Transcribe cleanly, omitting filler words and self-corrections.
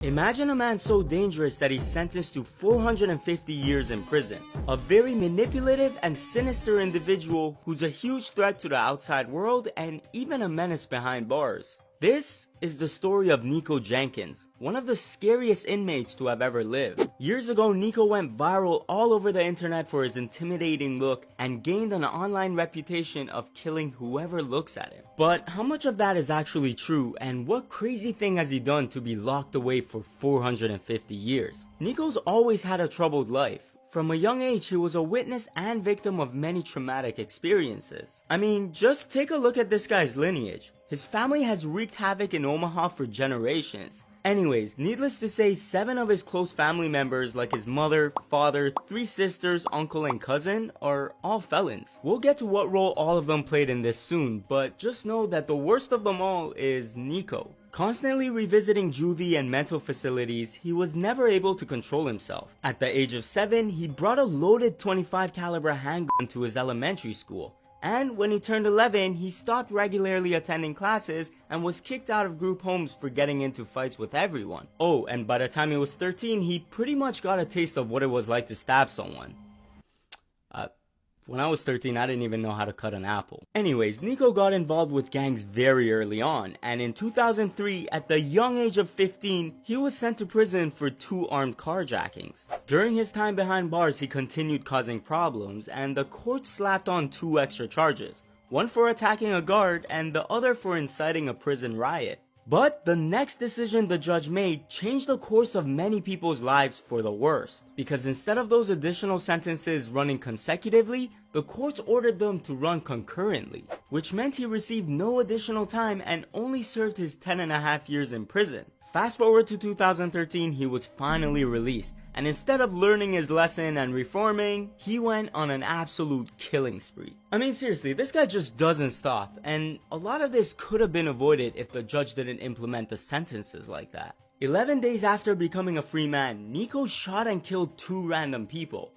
Imagine a man so dangerous that he's sentenced to 450 years in prison. A very manipulative and sinister individual who's a huge threat to the outside world and even a menace behind bars. This is the story of Nikko Jenkins, one of the scariest inmates to have ever lived. Years ago, Nikko went viral all over the internet for his intimidating look and gained an online reputation of killing whoever looks at him. But how much of that is actually true, and what crazy thing has he done to be locked away for 450 years? Nikko's always had a troubled life. From a young age, he was a witness and victim of many traumatic experiences. I mean, just take a look at this guy's lineage. His family has wreaked havoc in Omaha for generations. Anyways, needless to say, 7 of his close family members, like his mother, father, 3 sisters, uncle, and cousin, are all felons. We'll get to what role all of them played in this soon, but just know that the worst of them all is Nikko. Constantly revisiting juvie and mental facilities, he was never able to control himself. At the age of 7, he brought a loaded .25 caliber handgun to his elementary school. And when he turned 11, he stopped regularly attending classes and was kicked out of group homes for getting into fights with everyone. Oh, and by the time he was 13, he pretty much got a taste of what it was like to stab someone. When I was 13, I didn't even know how to cut an apple. Anyways, Nikko got involved with gangs very early on, and in 2003, at the young age of 15, he was sent to prison for 2 armed carjackings. During his time behind bars, he continued causing problems, and the court slapped on 2 extra charges, one for attacking a guard and the other for inciting a prison riot. But the next decision the judge made changed the course of many people's lives for the worst, because instead of those additional sentences running consecutively, the courts ordered them to run concurrently, which meant he received no additional time and only served his 10.5 years in prison. Fast forward to 2013, he was finally released, and instead of learning his lesson and reforming, he went on an absolute killing spree. I mean, seriously, this guy just doesn't stop, and a lot of this could have been avoided if the judge didn't implement the sentences like that. 11 days after becoming a free man, Nikko shot and killed 2 random people.